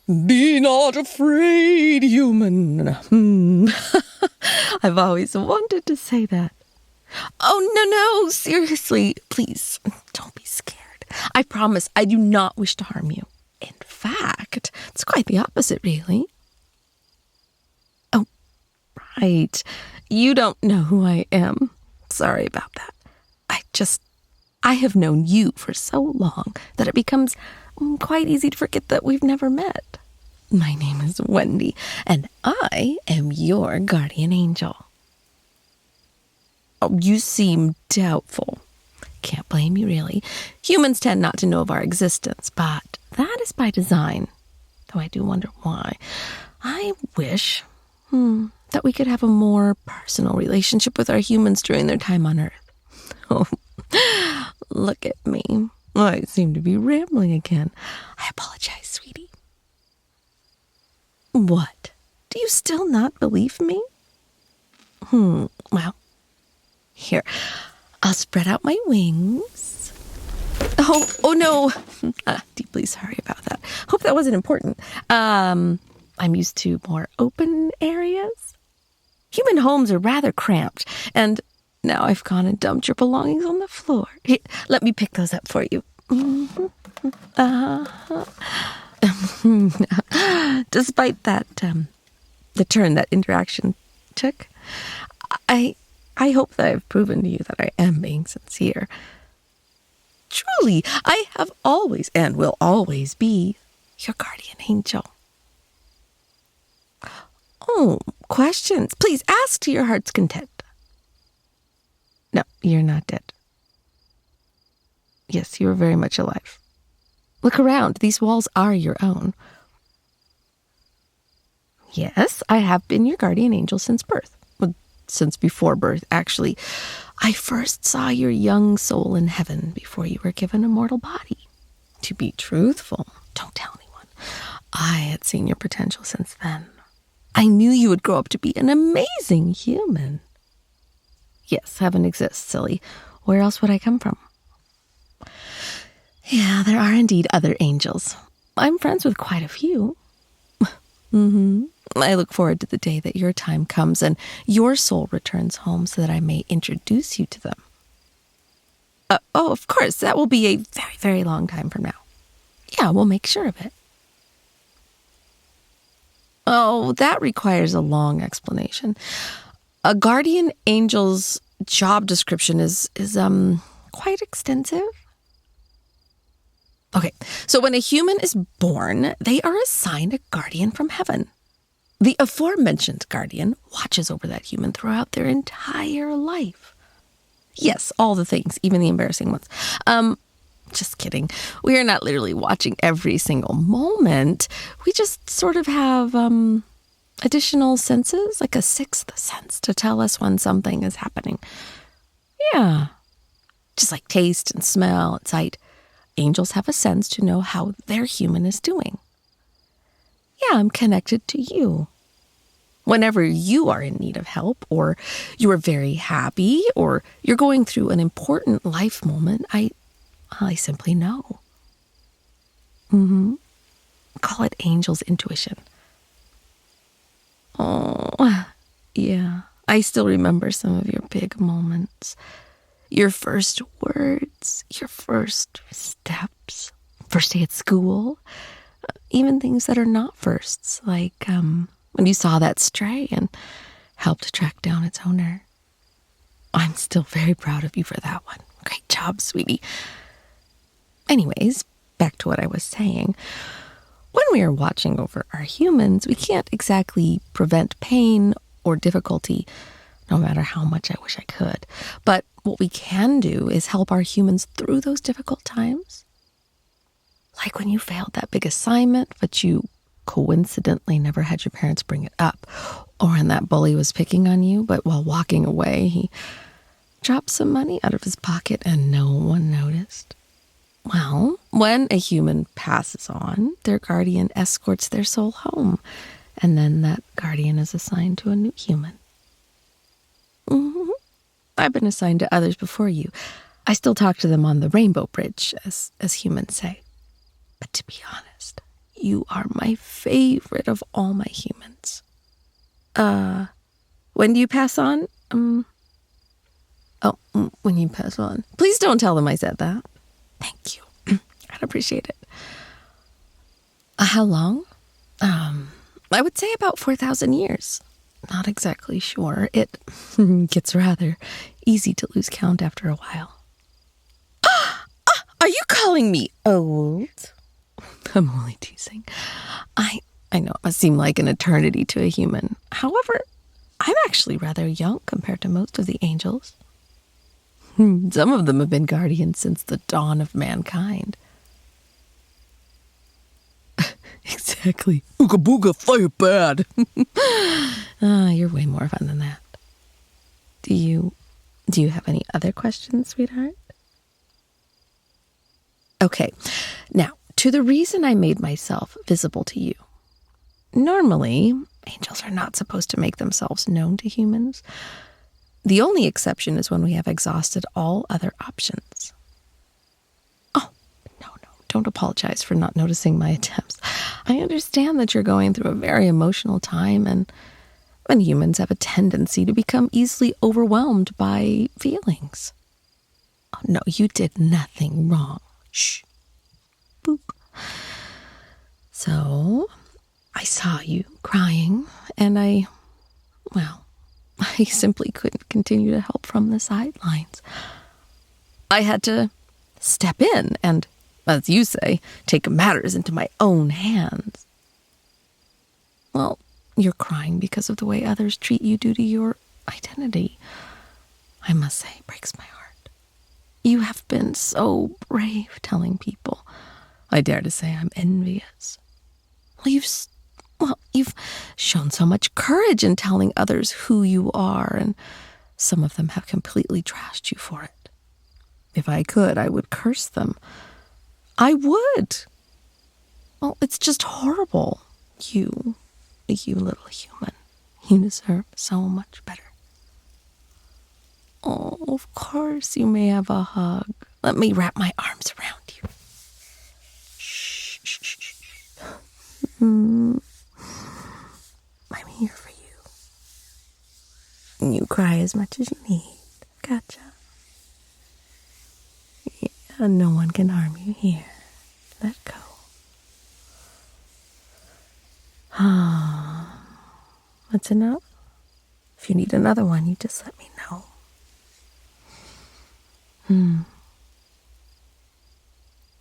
Be not afraid, human. I've always wanted to say that. Oh, no, seriously, please, don't be scared. I promise I do not wish to harm you. In fact, it's quite the opposite, really. Oh, right. You don't know who I am. Sorry about that. I have known you for so long that it becomes quite easy to forget that we've never met. My name is Wendy, and I am your guardian angel. Oh, you seem doubtful. Can't blame you, really. Humans tend not to know of our existence, but that is by design. Though I do wonder why. I wish that we could have a more personal relationship with our humans during their time on Earth. Oh, look at me. I seem to be rambling again. I apologize, sweetie. What? Do you still not believe me? Well, here. I'll spread out my wings. Oh no. Deeply sorry about that. Hope that wasn't important. I'm used to more open areas. Human homes are rather cramped, and now I've gone and dumped your belongings on the floor. Here, let me pick those up for you. Despite that, the turn that interaction took, I hope that I've proven to you that I am being sincere. Truly, I have always and will always be your guardian angel. Oh, questions? Please ask to your heart's content. No, you're not dead. Yes, you are very much alive. Look around. These walls are your own. Yes, I have been your guardian angel since birth. Well, since before birth, actually. I first saw your young soul in heaven before you were given a mortal body. To be truthful, don't tell anyone. I had seen your potential since then. I knew you would grow up to be an amazing human. Yes, heaven exists, silly. Where else would I come from? Yeah, there are indeed other angels. I'm friends with quite a few. I look forward to the day that your time comes and your soul returns home so that I may introduce you to them. Oh, of course, that will be a very, very long time from now. Yeah, we'll make sure of it. Oh, that requires a long explanation. A guardian angel's job description is quite extensive. Okay, so when a human is born, they are assigned a guardian from heaven. The aforementioned guardian watches over that human throughout their entire life. Yes, all the things, even the embarrassing ones. Just kidding. We are not literally watching every single moment. We just sort of have additional senses, like a sixth sense, to tell us when something is happening. Yeah. Just like taste and smell and sight. Angels have a sense to know how their human is doing. Yeah, I'm connected to you. Whenever you are in need of help, or you are very happy, or you're going through an important life moment, I simply know. Call it angel's intuition. Oh, yeah. I still remember some of your big moments. Your first words, your first steps, first day at school, even things that are not firsts, like when you saw that stray and helped track down its owner. I'm still very proud of you for that one. Great job, sweetie. Anyways, back to what I was saying. When we are watching over our humans, we can't exactly prevent pain or difficulty, no matter how much I wish I could. But what we can do is help our humans through those difficult times. Like when you failed that big assignment, but you coincidentally never had your parents bring it up. Or when that bully was picking on you, but while walking away, he dropped some money out of his pocket and no one noticed. Well, when a human passes on, their guardian escorts their soul home, and then that guardian is assigned to a new human. I've been assigned to others before you. I still talk to them on the rainbow bridge, as humans say. But to be honest, You are my favorite of all my humans. When do you pass on? When you pass on. Please don't tell them I said that. Thank you. I'd appreciate it. How long? I would say about 4,000 years. Not exactly sure. It gets rather easy to lose count after a while. Are you calling me old? I'm only teasing. I know it must seem like an eternity to a human. However, I'm actually rather young compared to most of the angels. Some of them have been guardians since the dawn of mankind. Exactly. Ooga booga, fire bad. You're way more fun than that. Do you have any other questions, sweetheart? Okay, now, to the reason I made myself visible to you. Normally, angels are not supposed to make themselves known to humans. The only exception is when we have exhausted all other options. Oh, no, don't apologize for not noticing my attempts. I understand that you're going through a very emotional time, and humans have a tendency to become easily overwhelmed by feelings. Oh, no, you did nothing wrong. Shh. Boop. So, I saw you crying, and I simply couldn't continue to help from the sidelines. I had to step in and, as you say, take matters into my own hands. Well, you're crying because of the way others treat you due to your identity. I must say, it breaks my heart. You have been so brave telling people. I dare to say I'm envious. You've shown so much courage in telling others who you are, and some of them have completely trashed you for it. If I could, I would curse them. I would. Well, it's just horrible. You little human. You deserve so much better. Oh, of course you may have a hug. Let me wrap my arms around you. Shh, shh, shh, shh. I'm here for you. You cry as much as you need. Gotcha. Yeah, no one can harm you here. Let go. That's enough? If you need another one, you just let me know.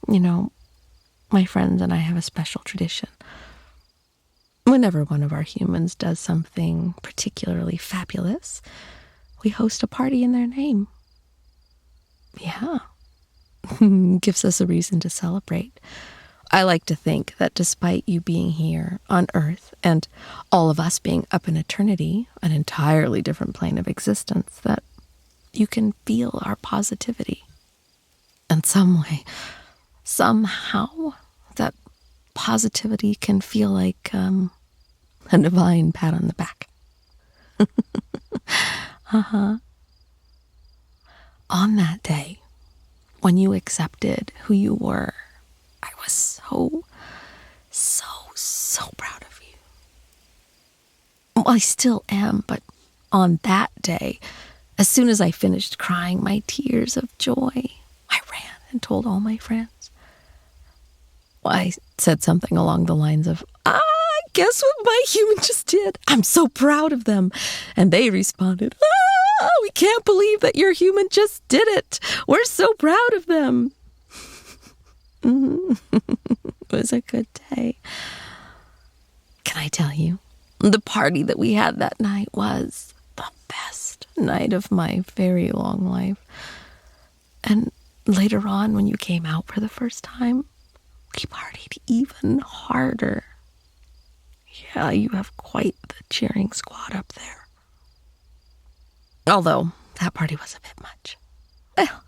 You know, my friends and I have a special tradition. Whenever one of our humans does something particularly fabulous, we host a party in their name. Yeah. Gives us a reason to celebrate. I like to think that despite you being here on Earth and all of us being up in eternity, an entirely different plane of existence, that you can feel our positivity. In some way, somehow, that positivity can feel like a divine pat on the back. On that day, when you accepted who you were, I was so proud of you. Well, I still am, but on that day, as soon as I finished crying my tears of joy, I ran and told all my friends. Well, I said something along the lines of, guess what my human just did? I'm so proud of them. And they responded, we can't believe that your human just did it. We're so proud of them. It was a good day. Can I tell you? The party that we had that night was the best night of my very long life. And later on, when you came out for the first time, we partied even harder. Yeah, you have quite the cheering squad up there. Although, that party was a bit much.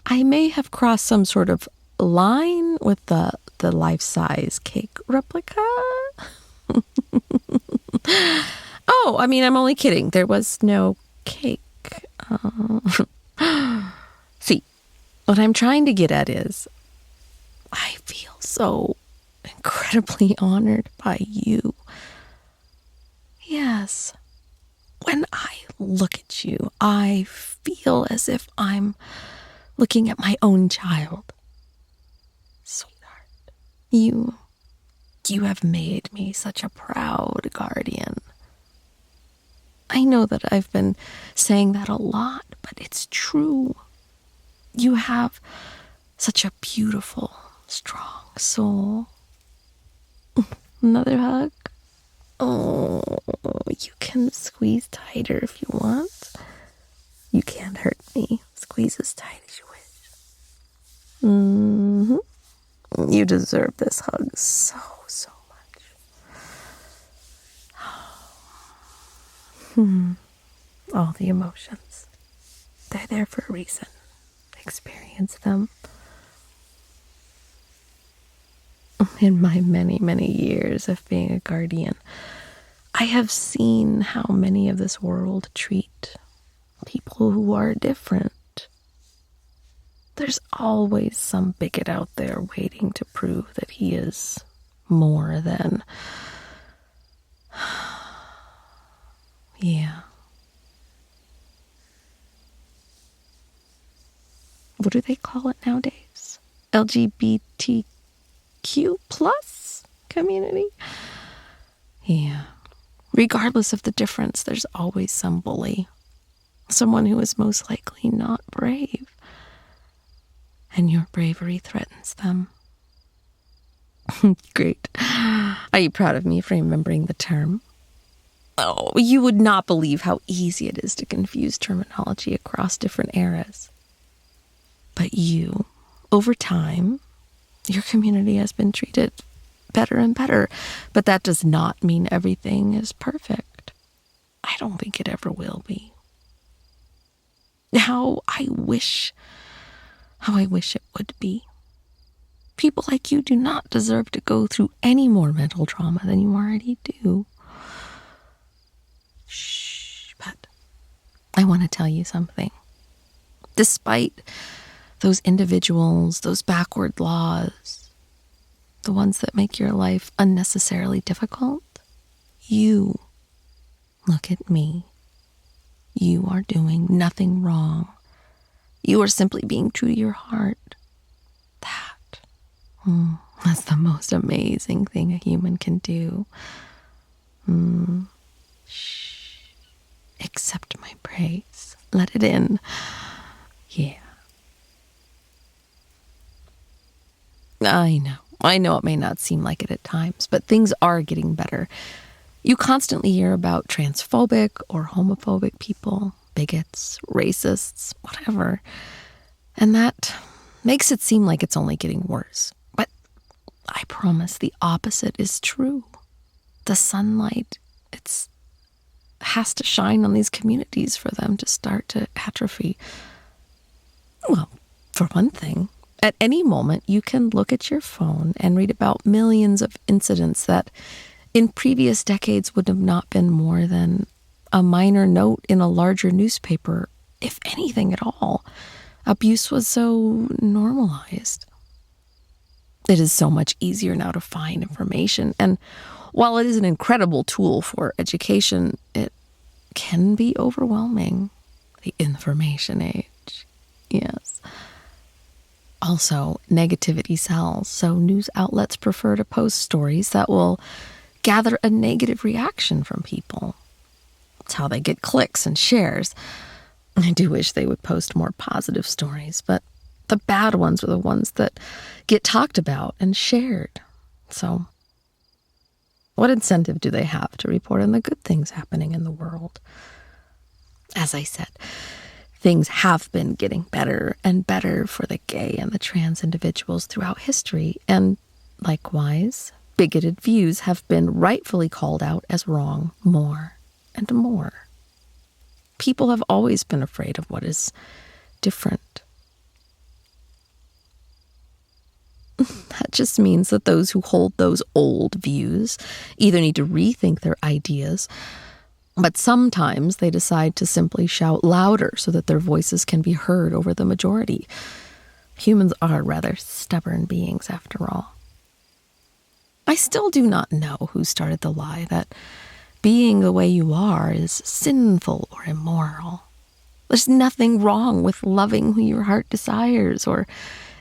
I may have crossed some sort of line with the life-size cake replica. Oh, I mean, I'm only kidding. There was no cake. See, what I'm trying to get at is, I feel so incredibly honored by you. Yes, when I look at you, I feel as if I'm looking at my own child. Sweetheart, you have made me such a proud guardian. I know that I've been saying that a lot, but it's true. You have such a beautiful, strong soul. Another hug? Oh, you can squeeze tighter if you want. You can't hurt me. Squeeze as tight as you wish. You deserve this hug so much. All the emotions. They're there for a reason. Experience them. In my many, many years of being a guardian, I have seen how many of this world treat people who are different. There's always some bigot out there waiting to prove that he is more than... Yeah. What do they call it nowadays? LGBTQ plus community? Yeah. Regardless of the difference, there's always some bully. Someone who is most likely not brave. And your bravery threatens them. Great. Are you proud of me for remembering the term? Oh, you would not believe how easy it is to confuse terminology across different eras. But you, over time, your community has been treated better and better. But that does not mean everything is perfect. I don't think it ever will be. How I wish it would be. People like you do not deserve to go through any more mental trauma than you already do. Shh, but I want to tell you something. Despite those individuals, those backward laws, the ones that make your life unnecessarily difficult, you, look at me. You are doing nothing wrong. You are simply being true to your heart. That's the most amazing thing a human can do. Shh. Accept my praise. Let it in. Yeah. I know it may not seem like it at times, but things are getting better. You constantly hear about transphobic or homophobic people, bigots, racists, whatever. And that makes it seem like it's only getting worse. But I promise the opposite is true. The sunlight, has to shine on these communities for them to start to atrophy. Well, for one thing, at any moment you can look at your phone and read about millions of incidents that in previous decades would have not been more than a minor note in a larger newspaper, if anything at all. Abuse was so normalized. It is so much easier now to find information, and while it is an incredible tool for education, it can be overwhelming. The information age. Yes. Also, negativity sells, so news outlets prefer to post stories that will gather a negative reaction from people. It's how they get clicks and shares. I do wish they would post more positive stories, but the bad ones are the ones that get talked about and shared. So, what incentive do they have to report on the good things happening in the world? As I said, things have been getting better and better for the gay and the trans individuals throughout history, and likewise, bigoted views have been rightfully called out as wrong more and more. People have always been afraid of what is different. That just means that those who hold those old views either need to rethink their ideas, but sometimes they decide to simply shout louder so that their voices can be heard over the majority. Humans are rather stubborn beings, after all. I still do not know who started the lie that being the way you are is sinful or immoral. There's nothing wrong with loving who your heart desires or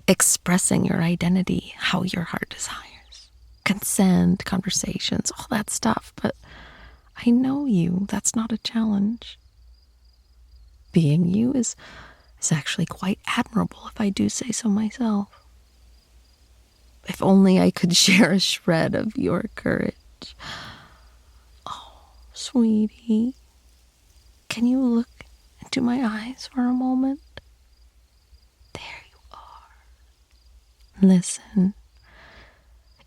expressing your identity how your heart desires. Consent, conversations, all that stuff. But I know you. That's not a challenge. Being you is actually quite admirable, if I do say so myself. If only I could share a shred of your courage. Oh, sweetie, can you look into my eyes for a moment? There you are. Listen,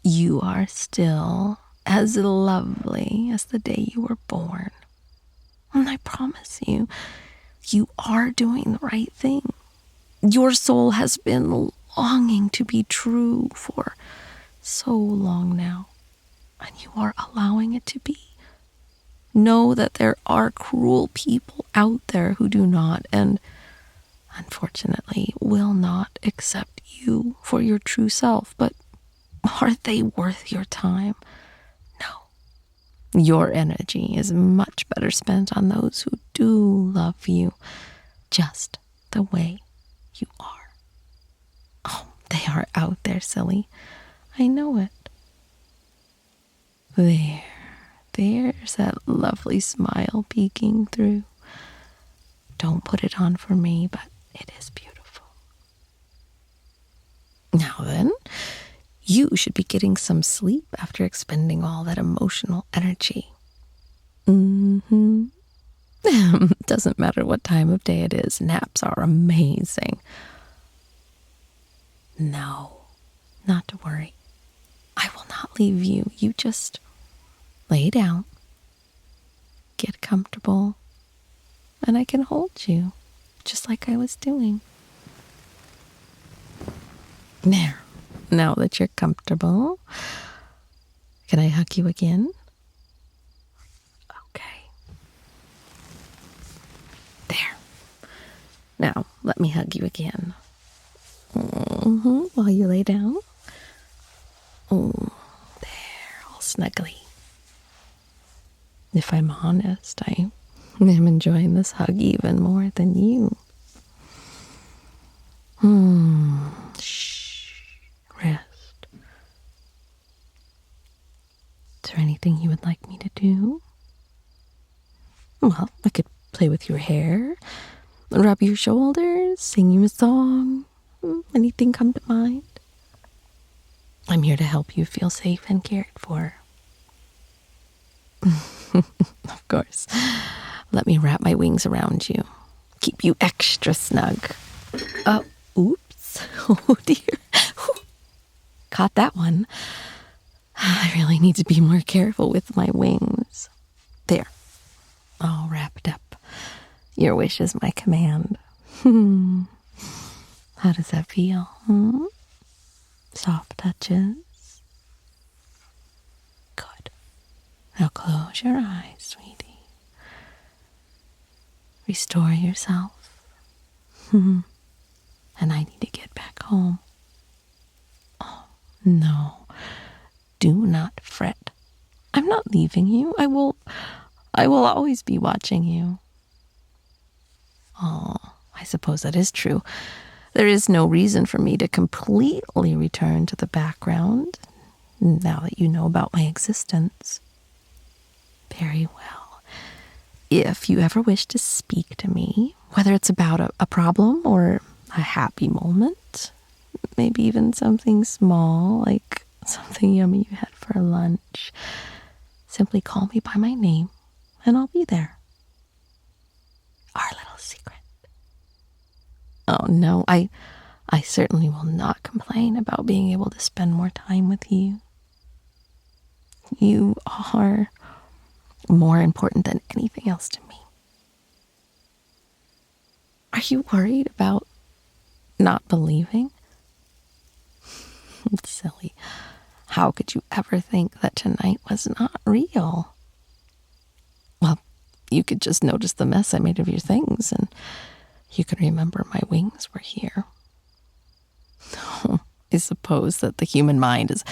you are still as lovely as the day you were born. And I promise you, you are doing the right thing. Your soul has been longing to be true for so long now, and you are allowing it to be. Know that there are cruel people out there who do not, and unfortunately will not accept you for your true self, but are they worth your time? No. Your energy is much better spent on those who do love you just the way you are. Oh, they are out there, silly. I know it. There's that lovely smile peeking through. Don't put it on for me, but it is beautiful. Now then, you should be getting some sleep after expending all that emotional energy. Doesn't matter what time of day it is, naps are amazing. No, not to worry. I will not leave you. You just lay down, get comfortable, and I can hold you, just like I was doing. There, now that you're comfortable, can I hug you again? Okay. There. Now, let me hug you again. While you lay down. Oh, there, all snuggly. If I'm honest, I am enjoying this hug even more than you. Shh. Rest. Is there anything you would like me to do? Well, I could play with your hair, rub your shoulders, sing you a song. Anything come to mind? I'm here to help you feel safe and cared for. Of course. Let me wrap my wings around you. Keep you extra snug. Oops. Oh dear. Caught that one. I really need to be more careful with my wings. There. All wrapped up. Your wish is my command. How does that feel? Soft touches. Good. Now close your eyes, sweetie. Restore yourself. And I need to get back home. Oh, no. Do not fret. I'm not leaving you. I will always be watching you. Oh, I suppose that is true. There is no reason for me to completely return to the background now that you know about my existence. Very well. If you ever wish to speak to me, whether it's about a problem or a happy moment, maybe even something small like something yummy you had for lunch, simply call me by my name and I'll be there. Our little secret. Oh, no, I certainly will not complain about being able to spend more time with you. You are more important than anything else to me. Are you worried about not believing? Silly. How could you ever think that tonight was not real? Well, you could just notice the mess I made of your things and you could remember my wings were here. I suppose that the human mind is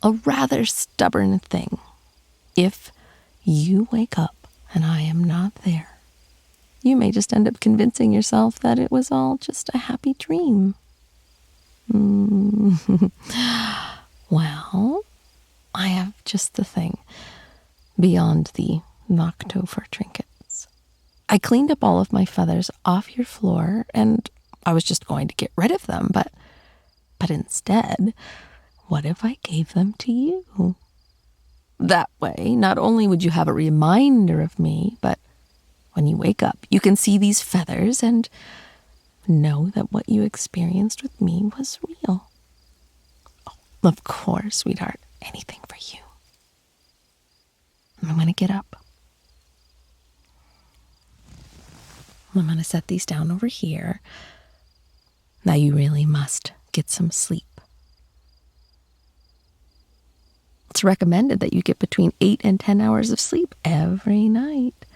a rather stubborn thing. If you wake up and I am not there, you may just end up convincing yourself that it was all just a happy dream. Well, I have just the thing beyond the Noctofer trinkets. I cleaned up all of my feathers off your floor, and I was just going to get rid of them, but instead, what if I gave them to you? That way, not only would you have a reminder of me, but when you wake up, you can see these feathers and know that what you experienced with me was real. Oh, of course, sweetheart, anything for you. I'm going to get up. I'm going to set these down over here. Now you really must get some sleep. It's recommended that you get between 8 and 10 hours of sleep every night.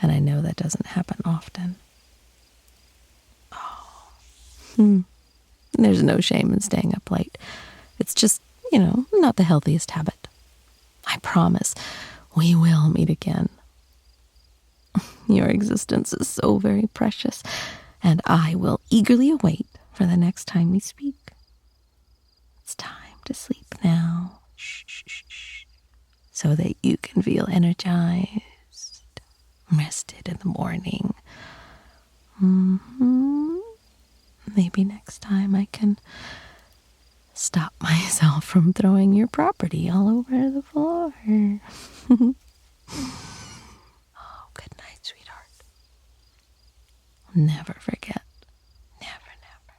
And I know that doesn't happen often. There's no shame in staying up late. It's just, not the healthiest habit. I promise we will meet again. Your existence is so very precious, and I will eagerly await for the next time we speak. It's time to sleep now. Shh, shh, shh, shh. So that you can feel energized, rested in the morning. Maybe next time I can stop myself from throwing your property all over the floor. Oh, good night, sweetheart. Never forget, never, never,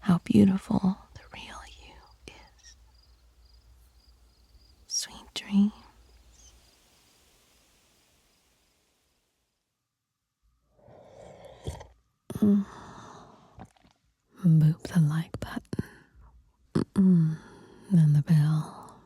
how beautiful the real you is. Sweet dreams. Boop the like button. And the bell.